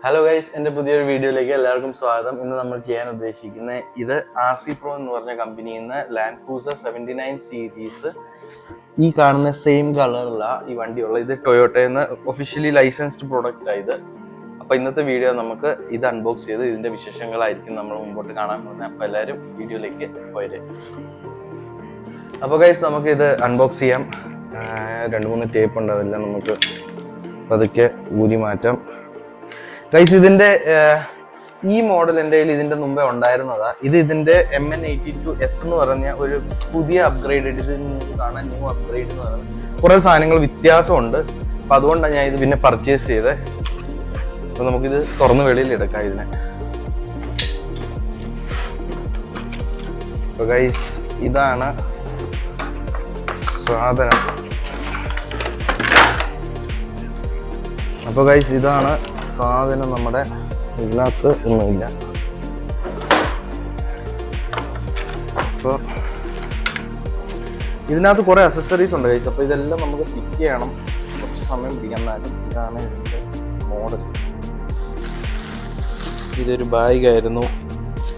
Hello guys, എൻ്റെ പുതിയൊരു വീഡിയോയിലേക്ക് എല്ലാവർക്കും സ്വാഗതം. ഇന്ന് നമ്മൾ ചെയ്യാൻ ഉദ്ദേശിക്കുന്നത് ഇത് RC Pro എന്ന് പറഞ്ഞ കമ്പനിയിൽ നിന്ന് ലാൻഡ് ക്രൂസർ 79 സീരീസ് ഈ കാണുന്ന സെയിം കളറുള്ള ഈ വണ്ടിയുള്ള ഇത് ടൊയോട്ടയിൽ നിന്ന് ഒഫീഷ്യലി ലൈസൻസ്ഡ് പ്രൊഡക്റ്റ് ആയത്. അപ്പോൾ ഇന്നത്തെ വീഡിയോ നമുക്ക് ഇത് അൺബോക്സ് ചെയ്ത് ഇതിൻ്റെ വിശേഷങ്ങളായിരിക്കും നമ്മൾ മുമ്പോട്ട് കാണാൻ പോകുന്നത്. അപ്പോൾ എല്ലാവരും വീഡിയോയിലേക്ക് പോയത്. അപ്പോൾ ഗൈസ് നമുക്ക് ഇത് അൺബോക്സ് ചെയ്യാം. 2-3 ടേപ്പ് ഉണ്ട്, അതെല്ലാം നമുക്ക് പതുക്കെ ഊരി മാറ്റാം. ഗൈസ് ഇതിന്റെ ഈ മോഡൽ എൻ്റെ കയ്യിൽ ഇതിന്റെ മുമ്പേ ഉണ്ടായിരുന്നതാ. ഇതിന്റെ MN82S എന്ന് പറഞ്ഞ ഒരു പുതിയ അപ്ഗ്രേഡ്. ഇത് നിങ്ങൾക്ക് കാണാൻ ന്യൂ അപ്ഗ്രേഡ് എന്ന് പറയുന്നത് കുറെ സാധനങ്ങൾ വ്യത്യാസമുണ്ട്. അപ്പൊ അതുകൊണ്ടാണ് ഞാൻ ഇത് പിന്നെ പർച്ചേസ് ചെയ്തത്. അപ്പൊ നമുക്കിത് തുറന്ന് വെളിയിൽ എടുക്കാം ഇതിനെ. അപ്പൊ ഗൈസ് ഇതാണ് സാധനം. അപ്പൊ ഗൈസ് ഇതാണ് സാധനം. നമ്മുടെ ഇതിനകത്ത് ഒന്നുമില്ല. അപ്പോൾ ഇതിനകത്ത് കുറെ അക്സസറീസ് ഉണ്ട് ഗൈസ്. അപ്പോൾ ഇതെല്ലാം നമുക്ക് ഫിറ്റ് ചെയ്യണം, കുറച്ച് സമയം പിടിക്കുന്നാലും. ഇതാണ് ഇതിൻ്റെ മോഡൽ. ഇതൊരു ബാഗായിരുന്നു.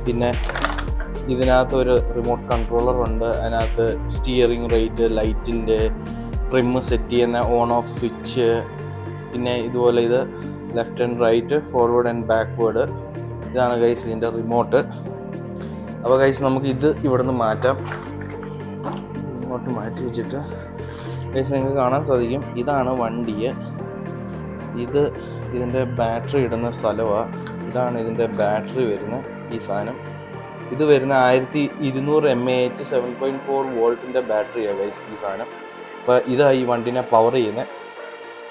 പിന്നെ ഇതിനകത്ത് ഒരു റിമോട്ട് കൺട്രോളർ ഉണ്ട്. അതിനകത്ത് സ്റ്റിയറിംഗ് റേറ്റ്, ലൈറ്റിൻ്റെ ട്രിമ്മ് സെറ്റ് ചെയ്യുന്ന ഓൺ ഓഫ് സ്വിച്ച്, പിന്നെ ഇതുപോലെ ഇത് left and right, forward and backward. ഇതാണ് ഗൈസ് ഇതിൻ്റെ റിമോട്ട്. അപ്പോൾ ഗൈസ് നമുക്ക് ഇത് ഇവിടുന്ന് മാറ്റാം. റിമോട്ട് മാറ്റി വെച്ചിട്ട് ഗൈസ് നിങ്ങൾക്ക് കാണാൻ സാധിക്കും ഇതാണ് വണ്ടിയെ. ഇതിൻ്റെ ബാറ്ററി ഇടുന്ന സ്ഥലമാണ്. ഇതാണ് ഇതിൻ്റെ ബാറ്ററി വരുന്ന ഈ സാധനം. ഇത് വരുന്ന 1200 mAh 7.4 വോൾട്ടിൻ്റെ ബാറ്ററിയാണ് ഗൈസ് ഈ സാധനം. അപ്പോൾ ഇതാണ് ഈ വണ്ടിനെ പവർ ചെയ്യുന്നത്.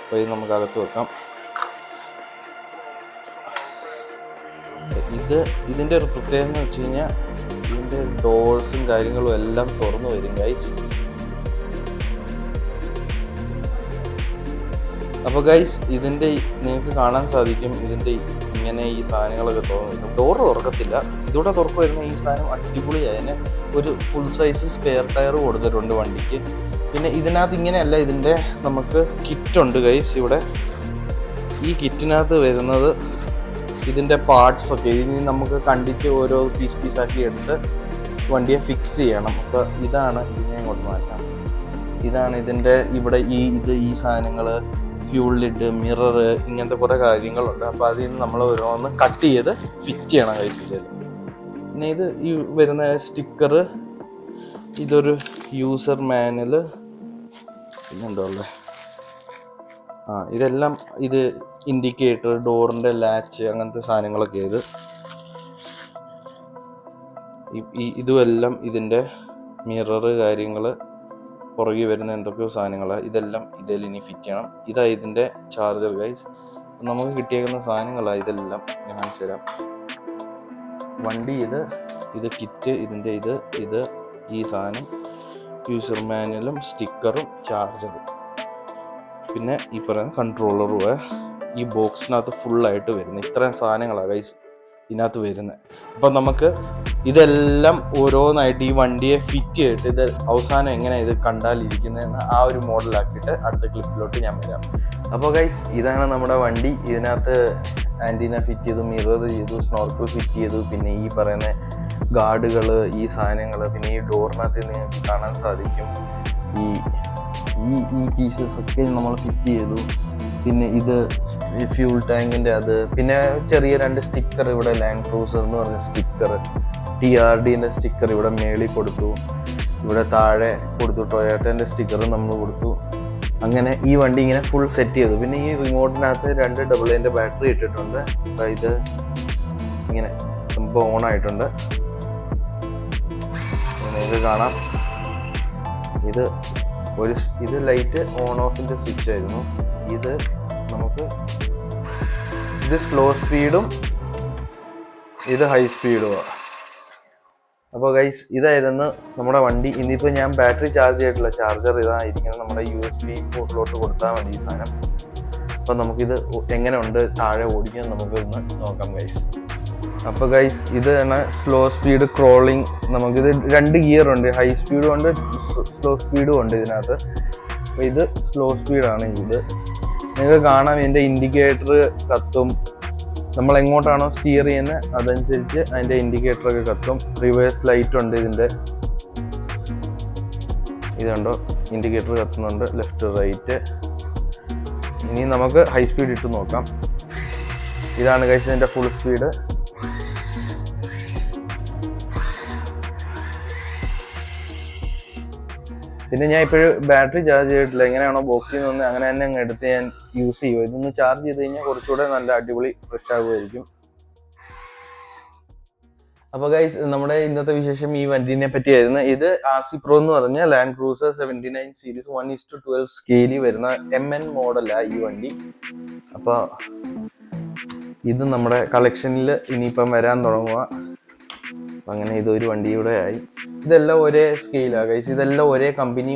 അപ്പോൾ ഇത് നമുക്ക് അകത്ത് വെക്കാം. ഇതിൻ്റെ ഒരു പ്രത്യേകത എന്ന് വെച്ച് കഴിഞ്ഞാൽ ഇതിൻ്റെ ഡോർസും കാര്യങ്ങളും എല്ലാം തുറന്നു വരും ഗൈസ്. അപ്പോൾ ഗൈസ് ഇതിൻ്റെ നിങ്ങൾക്ക് കാണാൻ സാധിക്കും ഇതിൻ്റെ ഇങ്ങനെ ഈ സാധനങ്ങളൊക്കെ തുറന്നു. ഡോറ് തുറക്കത്തില്ല, ഇതൂടെ തുറക്ക് വരുന്ന ഈ സാധനം അടിപൊളിയായി. അതിന് ഒരു ഫുൾ സൈസ് സ്പെയർ ടയർ കൊടുത്തിട്ടുണ്ട് വണ്ടിക്ക്. പിന്നെ ഇതിനകത്ത് ഇങ്ങനെയല്ല, ഇതിൻ്റെ നമുക്ക് കിറ്റുണ്ട് ഗൈസ്. ഇവിടെ ഈ കിറ്റിനകത്ത് വരുന്നത് ഇതിൻ്റെ പാർട്സ് ഒക്കെ ഇനി നമുക്ക് കണ്ടിട്ട് ഓരോ പീസാക്കി എടുത്ത് വണ്ടിയെ ഫിക്സ് ചെയ്യണം. അപ്പോൾ ഇതാണ് ഇതിനെ അങ്ങോട്ട് മാറ്റാം. ഇതാണ് ഇതിൻ്റെ ഇവിടെ ഈ സാധനങ്ങൾ, ഫ്യൂൾ ലിഡ്, മിറർ, ഇങ്ങനത്തെ കുറേ കാര്യങ്ങളുണ്ട്. അപ്പോൾ അതിൽ നിന്ന് നമ്മൾ ഓരോന്ന് കട്ട് ചെയ്ത് ഫിറ്റ് ചെയ്യണം കഴിച്ചിട്ട്. പിന്നെ ഇത് ഈ വരുന്ന സ്റ്റിക്കർ, ഇതൊരു യൂസർ മാനുവൽ, പിന്നെന്തോ ഉള്ളത് ഇതെല്ലാം ഇത് ഇൻഡിക്കേറ്റർ, ഡോറിൻ്റെ ലാച്ച്, അങ്ങനത്തെ സാധനങ്ങളൊക്കെ ഇതുമെല്ലാം ഇതിൻ്റെ മിററ് കാര്യങ്ങൾ, പുറകെ വരുന്ന എന്തൊക്കെയോ സാധനങ്ങളാണ്. ഇതെല്ലാം ഇതിൽ ഇനി ഫിറ്റ് ചെയ്യണം. ഇതാണ് ഇതിൻ്റെ ചാർജർ ഗൈസ്. നമുക്ക് കിട്ടിയേക്കുന്ന സാധനങ്ങളാണ് ഇതെല്ലാം. ഞാൻ കാണിച്ചു തരാം. വണ്ടി ഇത് കിറ്റ്, ഇതിൻ്റെ ഇത് ഈ സാധനം, യൂസർ മാനുവലും സ്റ്റിക്കറും ചാർജറും, പിന്നെ ഈ പറയുന്ന കൺട്രോളറും ഈ ബോക്സിനകത്ത് ഫുള്ളായിട്ട് വരുന്നത്. ഇത്രയും സാധനങ്ങളാണ് ഗൈസ് ഇതിനകത്ത് വരുന്നത്. അപ്പം നമുക്ക് ഇതെല്ലാം ഓരോന്നായിട്ട് ഈ വണ്ടിയെ ഫിറ്റ് ചെയ്തിട്ട് ഇത് അവസാനം എങ്ങനെ ഇത് കണ്ടാലിരിക്കുന്നതെന്ന് ആ ഒരു മോഡലാക്കിയിട്ട് അടുത്ത ക്ലിപ്പിലോട്ട് ഞാൻ വരാം. അപ്പോൾ ഗൈസ് ഇതാണ് നമ്മുടെ വണ്ടി. ഇതിനകത്ത് ആൻറ്റീന ഫിറ്റ് ചെയ്തു, മിറർ ചെയ്തു, സ്നോർക്കിൾ ഫിറ്റ് ചെയ്തു, പിന്നെ ഈ പറയുന്ന ഗാർഡുകൾ, ഈ സാധനങ്ങൾ, പിന്നെ ഈ ഡോറിനകത്ത് നിങ്ങൾക്ക് കാണാൻ സാധിക്കും ഈ പീസസ് ഒക്കെ നമ്മൾ ഫിറ്റ് ചെയ്തു. പിന്നെ ഇത് ഫ്യൂൾ ടാങ്കിൻ്റെ പിന്നെ ചെറിയ 2 സ്റ്റിക്കർ ഇവിടെ ലാൻഡ് ക്രൂസർ എന്ന് പറഞ്ഞ സ്റ്റിക്കർ, TRDൻ്റെ സ്റ്റിക്കർ ഇവിടെ മേളിൽ കൊടുത്തു, ഇവിടെ താഴെ കൊടുത്തു, ടൊയോട്ടൻ്റെ സ്റ്റിക്കറും നമ്മൾ കൊടുത്തു. അങ്ങനെ ഈ വണ്ടി ഇങ്ങനെ ഫുൾ സെറ്റ് ചെയ്തു. പിന്നെ ഈ റിമോട്ടിനകത്ത് 2 AA ബാറ്ററി ഇട്ടിട്ടുണ്ട്. അപ്പോൾ ഇത് ഇങ്ങനെ സംഭവം ഓണായിട്ടുണ്ട്. നിങ്ങൾക്ക് കാണാം ഇത് ലൈറ്റ് ഓൺ ഓഫിൻ്റെ സ്വിച്ച് ആയിരുന്നു. ഇത് സ്ലോ സ്പീഡും ഇത് ഹൈ സ്പീഡുമാണ്. അപ്പോൾ ഗൈസ് ഇതായിരുന്നു നമ്മുടെ വണ്ടി. ഇനിയിപ്പോൾ ഞാൻ ബാറ്ററി ചാർജ് ചെയ്തിട്ടില്ല. ചാർജർ ഇതായിരിക്കുന്നത്. നമ്മുടെ USB പോർട്ടിലോട്ട് കൊടുത്താൽ മതി ഈ സാധനം. അപ്പോൾ നമുക്കിത് എങ്ങനെ ഉണ്ട് താഴെ ഓടിക്കാൻ നമുക്ക് ഒന്ന് നോക്കാം ഗൈസ്. അപ്പോൾ ഗൈസ് ഇതാണ് സ്ലോ സ്പീഡ് ക്രോളിംഗ്. നമുക്കിത് 2 ഗിയർ ഉണ്ട്, ഹൈ സ്പീഡും ഉണ്ട്, സ്ലോ സ്പീഡും ഉണ്ട് ഇതിനകത്ത്. അപ്പോൾ ഇത് സ്ലോ സ്പീഡാണ്. നിങ്ങൾക്ക് കാണാം ഇതിൻ്റെ ഇൻഡിക്കേറ്റർ കത്തും, നമ്മൾ എങ്ങോട്ടാണോ സ്റ്റിയർ ചെയ്യുന്നത് അതനുസരിച്ച് അതിൻ്റെ ഇൻഡിക്കേറ്ററൊക്കെ കത്തും. റിവേഴ്സ് ലൈറ്റ് ഉണ്ട് ഇതിൻ്റെ, ഇതുണ്ടോ ഇൻഡിക്കേറ്റർ കത്തുന്നുണ്ട്, ലെഫ്റ്റ് റൈറ്റ്. ഇനി നമുക്ക് ഹൈ സ്പീഡ് ഇട്ട് നോക്കാം. ഇതാണ് ഗൈസ് ഇതിൻ്റെ ഫുൾ സ്പീഡ്. പിന്നെ ഞാൻ ഇപ്പോഴും ബാറ്ററി ചാർജ് ചെയ്തിട്ടില്ല. എങ്ങനെയാണോ ബോക്സിൽ നിന്ന് അങ്ങനെ തന്നെ അങ്ങ് എടുത്ത് ഞാൻ യൂസ് ചെയ്യുമോ. ഇതൊന്ന് ചാർജ് ചെയ്ത് കഴിഞ്ഞാൽ കുറച്ചുകൂടെ നല്ല അടിപൊളി ഫ്രഷ് ആകുമായിരിക്കും. അപ്പോൾ ഗൈസ് നമ്മുടെ ഇന്നത്തെ വിശേഷം ഈ വണ്ടീനെ പറ്റിയായിരുന്നു. ഇത് RC Pro എന്ന് പറഞ്ഞ ലാൻഡ് ക്രൂസർ 79 സീരീസ് 1:12 സ്കെയിലിൽ വരുന്ന MN മോഡലാണ് ഈ വണ്ടി. അപ്പോൾ ഇത് നമ്മുടെ കളക്ഷനിൽ ഇനിയിപ്പം വരാൻ തുടങ്ങുക. അങ്ങനെ ഇതൊരു വണ്ടിയുടെ ആയി. ഇതെല്ലാം ഒരേ സ്കെയിലാണ് ഗൈസ്. ഇതെല്ലാം ഒരേ കമ്പനി,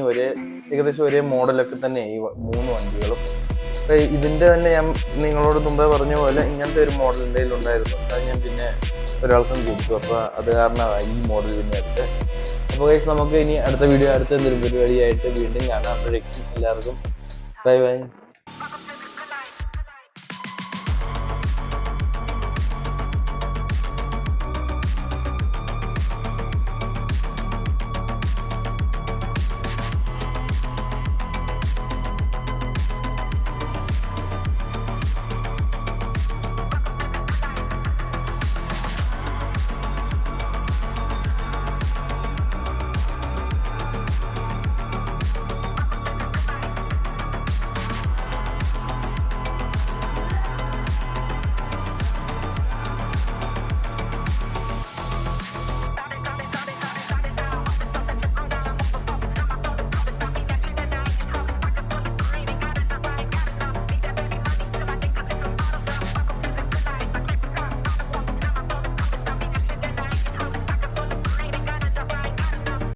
ഏകദേശം ഒരേ മോഡലൊക്കെ തന്നെയാണ് ഈ 3 വണ്ടികളും. അപ്പോൾ ഇതിൻ്റെ തന്നെ ഞാൻ നിങ്ങളോട് മുമ്പേ പറഞ്ഞ പോലെ ഇങ്ങനത്തെ ഒരു മോഡൽ എൻ്റെ കയ്യിലുണ്ടായിരുന്നു. അത് ഞാൻ പിന്നെ ഒരാൾക്കും കൊടുത്തു. അപ്പോൾ അത് കാരണമാണ് ഈ മോഡൽ പിന്നെ എടുത്ത്. അപ്പോൾ ഗൈസ് നമുക്ക് ഇനി അടുത്ത വീഡിയോ അടുത്ത എന്തെങ്കിലും പരിപാടിയായിട്ട് വീണ്ടും കാണാം. അപ്പോഴേക്കും എല്ലാവർക്കും ബൈ ബൈ.